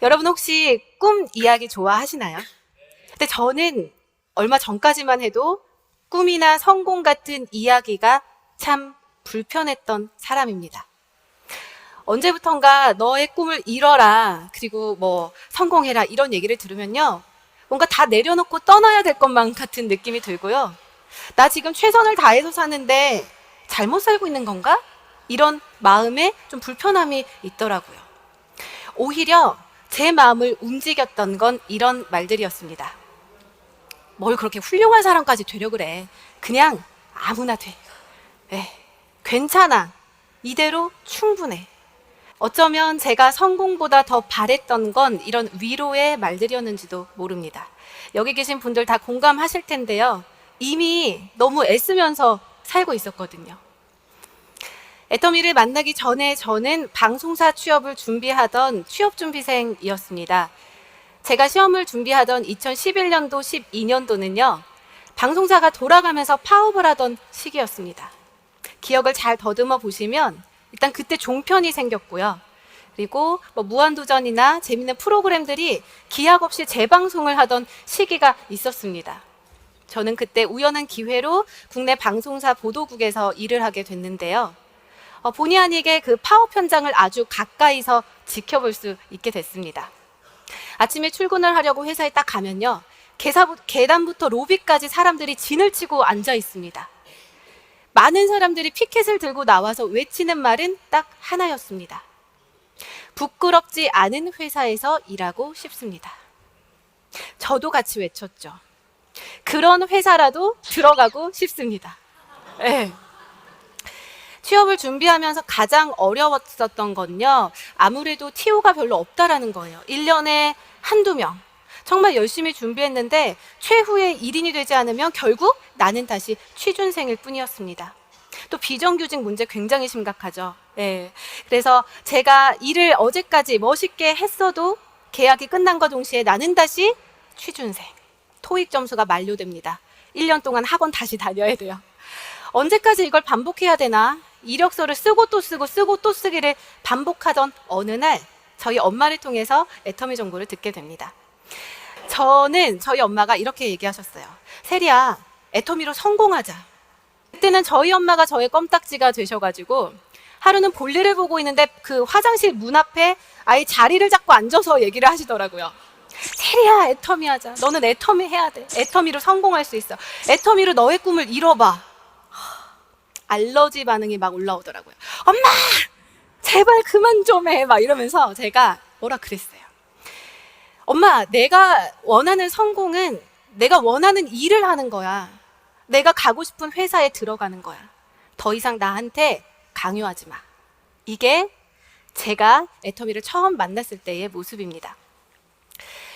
여러분 혹시 꿈 이야기 좋아하시나요? 근데 저는 얼마 전까지만 해도 꿈이나 성공 같은 이야기가 참 불편했던 사람입니다. 언제부턴가 너의 꿈을 이뤄라, 그리고 뭐 성공해라 이런 얘기를 들으면요, 뭔가 다 내려놓고 떠나야 될 것만 같은 느낌이 들고요. 나 지금 최선을 다해서 사는데 잘못 살고 있는 건가? 이런 마음에 좀 불편함이 있더라고요. 오히려 제 마음을 움직였던 건 이런 말들이었습니다. 뭘 그렇게 훌륭한 사람까지 되려 그래. 그냥 아무나 돼. 에이, 괜찮아. 이대로 충분해. 어쩌면 제가 성공보다 더 바랬던 건 이런 위로의 말들이었는지도 모릅니다. 여기 계신 분들 다 공감하실 텐데요. 이미 너무 애쓰면서 살고 있었거든요. 애터미를 만나기 전에 저는 방송사 취업을 준비하던 취업준비생이었습니다. 제가 시험을 준비하던 2011년도, 12년도는요, 방송사가 돌아가면서 파업을 하던 시기였습니다. 기억을 잘 더듬어 보시면 일단 그때 종편이 생겼고요. 그리고 뭐 무한도전이나 재밌는 프로그램들이 기약 없이 재방송을 하던 시기가 있었습니다. 저는 그때 우연한 기회로 국내 방송사 보도국에서 일을 하게 됐는데요. 본의 아니게 그 파업 현장을 아주 가까이서 지켜볼 수 있게 됐습니다. 아침에 출근을 하려고 회사에 딱 가면요, 계단부터 로비까지 사람들이 진을 치고 앉아 있습니다. 많은 사람들이 피켓을 들고 나와서 외치는 말은 딱 하나였습니다. 부끄럽지 않은 회사에서 일하고 싶습니다. 저도 같이 외쳤죠. 그런 회사라도 들어가고 싶습니다. 네. 취업을 준비하면서 가장 어려웠었던 건요, 아무래도 TO가 별로 없다라는 거예요. 1년에 한두 명. 정말 열심히 준비했는데 최후의 1인이 되지 않으면 결국 나는 다시 취준생일 뿐이었습니다. 또 비정규직 문제 굉장히 심각하죠. 네. 그래서 제가 일을 어제까지 멋있게 했어도 계약이 끝난과 동시에 나는 다시 취준생. 토익 점수가 만료됩니다. 1년 동안 학원 다시 다녀야 돼요. 언제까지 이걸 반복해야 되나? 이력서를 쓰고 또 쓰고 쓰고 또 쓰기를 반복하던 어느 날 저희 엄마를 통해서 애터미 정보를 듣게 됩니다. 저희 엄마가 이렇게 얘기하셨어요. 세리야, 애터미로 성공하자. 그때는 저희 엄마가 저의 껌딱지가 되셔가지고 하루는 볼일을 보고 있는데 그 화장실 문 앞에 아예 자리를 잡고 앉아서 얘기를 하시더라고요. 세리야, 애터미 하자. 너는 애터미 해야 돼. 애터미로 성공할 수 있어. 애터미로 너의 꿈을 이뤄봐. 알러지 반응이 막 올라오더라고요. 엄마! 제발 그만 좀 해! 막 이러면서 제가 뭐라 그랬어요. 엄마, 내가 원하는 성공은 내가 원하는 일을 하는 거야. 내가 가고 싶은 회사에 들어가는 거야. 더 이상 나한테 강요하지 마. 이게 제가 애터미를 처음 만났을 때의 모습입니다.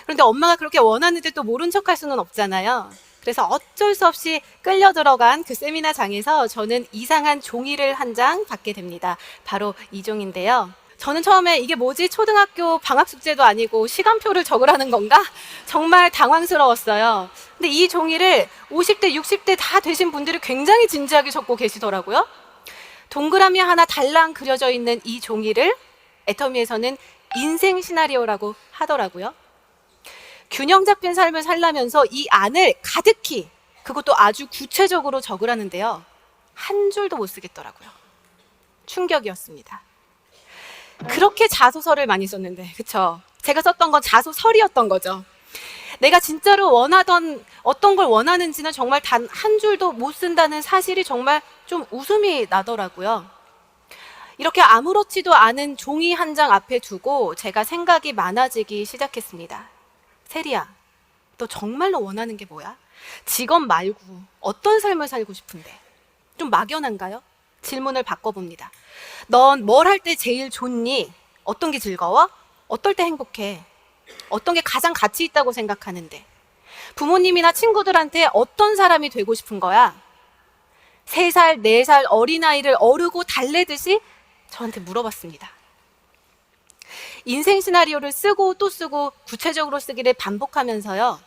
그런데 엄마가 그렇게 원하는데 또 모른 척할 수는 없잖아요. 그래서 어쩔 수 없이 끌려 들어간 그 세미나장에서 저는 이상한 종이를 한 장 받게 됩니다. 바로 이 종인데요. 저는 처음에 이게 뭐지? 초등학교 방학 숙제도 아니고 시간표를 적으라는 건가? 정말 당황스러웠어요. 근데 이 종이를 50대, 60대 다 되신 분들이 굉장히 진지하게 적고 계시더라고요. 동그라미 하나 달랑 그려져 있는 이 종이를 애터미에서는 인생 시나리오라고 하더라고요. 균형 잡힌 삶을 살려면서 이 안을 가득히, 그것도 아주 구체적으로 적으라는데요, 한 줄도 못 쓰겠더라고요. 충격이었습니다. 그렇게 자소서를 많이 썼는데, 그쵸? 제가 썼던 건 자소설이었던 거죠. 내가 진짜로 원하던 어떤 걸 원하는지는 정말 단 한 줄도 못 쓴다는 사실이 정말 좀 웃음이 나더라고요. 이렇게 아무렇지도 않은 종이 한 장 앞에 두고 제가 생각이 많아지기 시작했습니다. 세리야, 너 정말로 원하는 게 뭐야? 직업 말고 어떤 삶을 살고 싶은데? 좀 막연한가요? 질문을 바꿔봅니다. 넌 뭘 할 때 제일 좋니? 어떤 게 즐거워? 어떨 때 행복해? 어떤 게 가장 가치 있다고 생각하는데? 부모님이나 친구들한테 어떤 사람이 되고 싶은 거야? 3살, 4살 어린아이를 어르고 달래듯이 저한테 물어봤습니다. 인생 시나리오를 쓰고 또 쓰고 구체적으로 쓰기를 반복하면서요,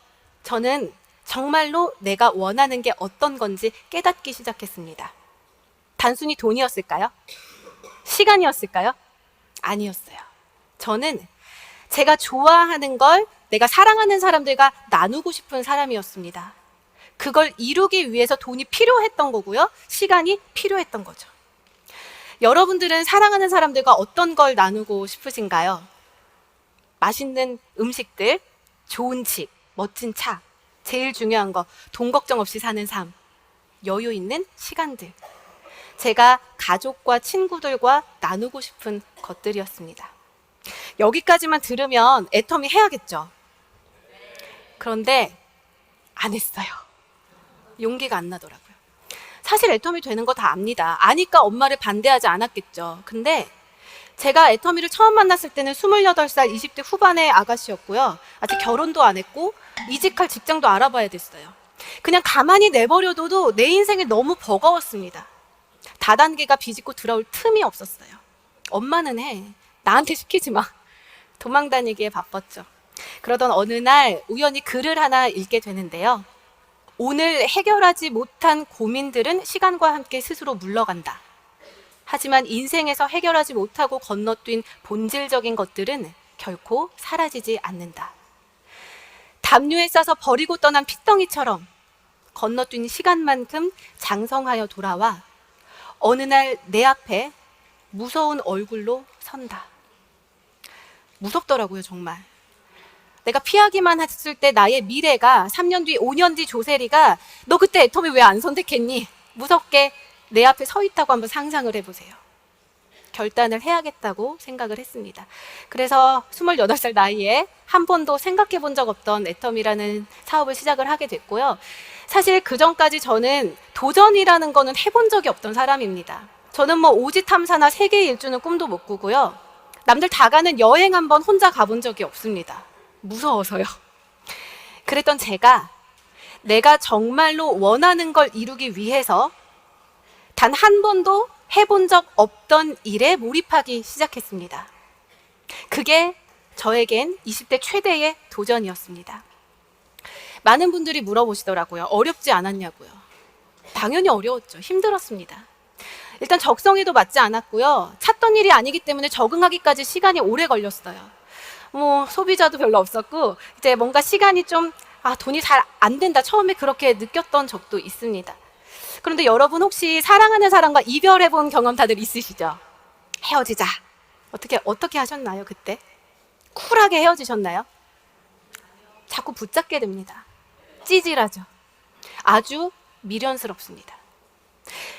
저는 정말로 내가 원하는 게 어떤 건지 깨닫기 시작했습니다. 단순히 돈이었을까요? 시간이었을까요? 아니었어요. 저는 제가 좋아하는 걸 내가 사랑하는 사람들과 나누고 싶은 사람이었습니다. 그걸 이루기 위해서 돈이 필요했던 거고요. 시간이 필요했던 거죠. 여러분들은 사랑하는 사람들과 어떤 걸 나누고 싶으신가요? 맛있는 음식들, 좋은 집, 멋진 차, 제일 중요한 거, 돈 걱정 없이 사는 삶, 여유 있는 시간들. 제가 가족과 친구들과 나누고 싶은 것들이었습니다. 여기까지만 들으면 애터미 해야겠죠? 그런데 안 했어요. 용기가 안 나더라고요. 사실 애터미 되는 거 다 압니다. 아니까 엄마를 반대하지 않았겠죠. 근데 제가 애터미를 처음 만났을 때는 28살 20대 후반의 아가씨였고요. 아직 결혼도 안 했고 이직할 직장도 알아봐야 됐어요. 그냥 가만히 내버려둬도 내 인생이 너무 버거웠습니다. 다단계가 비집고 들어올 틈이 없었어요. 엄마는 해. 나한테 시키지 마. 도망 다니기에 바빴죠. 그러던 어느 날 우연히 글을 하나 읽게 되는데요. 오늘 해결하지 못한 고민들은 시간과 함께 스스로 물러간다. 하지만 인생에서 해결하지 못하고 건너뛴 본질적인 것들은 결코 사라지지 않는다. 담요에 싸서 버리고 떠난 핏덩이처럼 건너뛴 시간만큼 장성하여 돌아와 어느 날 내 앞에 무서운 얼굴로 선다. 무섭더라고요, 정말. 내가 피하기만 했을 때 나의 미래가 3년 뒤, 5년 뒤 조세리가 너 그때 애터미 왜 안 선택했니? 무섭게 내 앞에 서 있다고 한번 상상을 해보세요. 결단을 해야겠다고 생각을 했습니다. 그래서 28살 나이에 한 번도 생각해 본 적 없던 애터미라는 사업을 시작을 하게 됐고요. 사실 그 전까지 저는 도전이라는 거는 해본 적이 없던 사람입니다. 저는 뭐 오지 탐사나 세계 일주는 꿈도 못 꾸고요. 남들 다 가는 여행 한번 혼자 가본 적이 없습니다. 무서워서요. 그랬던 제가 내가 정말로 원하는 걸 이루기 위해서 단 한 번도 해본 적 없던 일에 몰입하기 시작했습니다. 그게 저에겐 20대 최대의 도전이었습니다. 많은 분들이 물어보시더라고요. 어렵지 않았냐고요. 당연히 어려웠죠. 힘들었습니다. 일단 적성에도 맞지 않았고요. 찾던 일이 아니기 때문에 적응하기까지 시간이 오래 걸렸어요. 뭐 소비자도 별로 없었고 이제 뭔가 시간이 좀 돈이 잘 안 된다. 처음에 그렇게 느꼈던 적도 있습니다. 그런데 여러분 혹시 사랑하는 사람과 이별해 본 경험 다들 있으시죠? 헤어지자. 어떻게 하셨나요, 그때? 쿨하게 헤어지셨나요? 자꾸 붙잡게 됩니다. 찌질하죠. 아주 미련스럽습니다.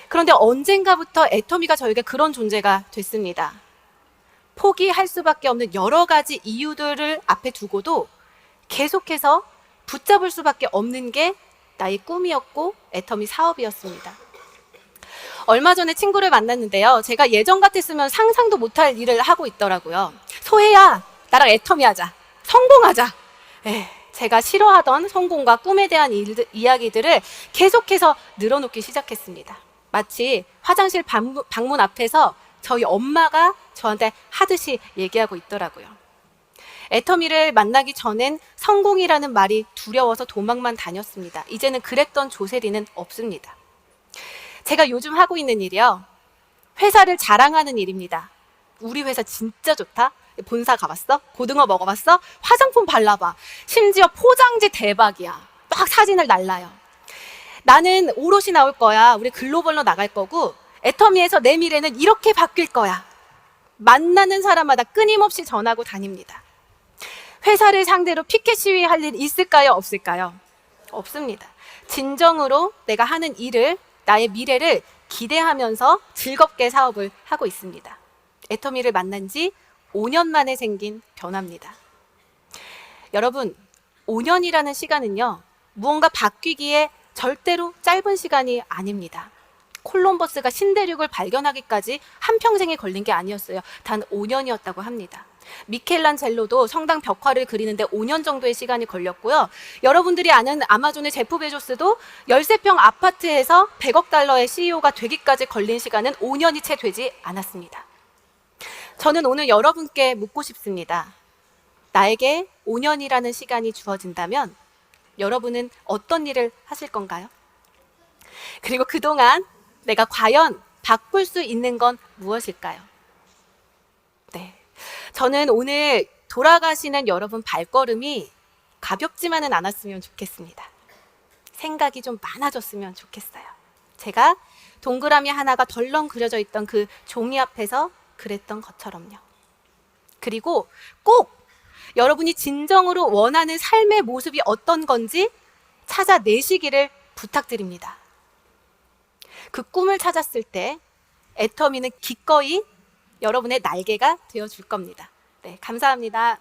그런데 언젠가부터 애터미가 저에게 그런 존재가 됐습니다. 포기할 수밖에 없는 여러 가지 이유들을 앞에 두고도 계속해서 붙잡을 수밖에 없는 게 나의 꿈이었고 애터미 사업이었습니다. 얼마 전에 친구를 만났는데요. 제가 예전 같았으면 상상도 못할 일을 하고 있더라고요. 소혜야, 나랑 애터미 하자. 성공하자. 제가 싫어하던 성공과 꿈에 대한 이야기들을 계속해서 늘어놓기 시작했습니다. 마치 화장실 방문 앞에서 저희 엄마가 저한테 하듯이 얘기하고 있더라고요. 애터미를 만나기 전엔 성공이라는 말이 두려워서 도망만 다녔습니다. 이제는 그랬던 조세리는 없습니다. 제가 요즘 하고 있는 일이요. 회사를 자랑하는 일입니다. 우리 회사 진짜 좋다. 본사 가봤어? 고등어 먹어봤어? 화장품 발라봐. 심지어 포장지 대박이야. 막 사진을 날라요. 나는 오롯이 나올 거야. 우리 글로벌로 나갈 거고 애터미에서 내 미래는 이렇게 바뀔 거야. 만나는 사람마다 끊임없이 전하고 다닙니다. 회사를 상대로 피켓 시위 할 일 있을까요? 없을까요? 없습니다. 진정으로 내가 하는 일을, 나의 미래를 기대하면서 즐겁게 사업을 하고 있습니다. 애터미를 만난 지 5년 만에 생긴 변화입니다. 여러분, 5년이라는 시간은요, 무언가 바뀌기에 절대로 짧은 시간이 아닙니다. 콜럼버스가 신대륙을 발견하기까지 한평생이 걸린 게 아니었어요. 단 5년이었다고 합니다. 미켈란젤로도 성당 벽화를 그리는데 5년 정도의 시간이 걸렸고요. 여러분들이 아는 아마존의 제프 베조스도 13평 아파트에서 100억 달러의 CEO가 되기까지 걸린 시간은 5년이 채 되지 않았습니다. 저는 오늘 여러분께 묻고 싶습니다. 나에게 5년이라는 시간이 주어진다면 여러분은 어떤 일을 하실 건가요? 그리고 그동안 내가 과연 바꿀 수 있는 건 무엇일까요? 네. 저는 오늘 돌아가시는 여러분 발걸음이 가볍지만은 않았으면 좋겠습니다. 생각이 좀 많아졌으면 좋겠어요. 제가 동그라미 하나가 덜렁 그려져 있던 그 종이 앞에서 그랬던 것처럼요. 그리고 꼭 여러분이 진정으로 원하는 삶의 모습이 어떤 건지 찾아내시기를 부탁드립니다. 그 꿈을 찾았을 때 애터미는 기꺼이 여러분의 날개가 되어줄 겁니다. 네, 감사합니다.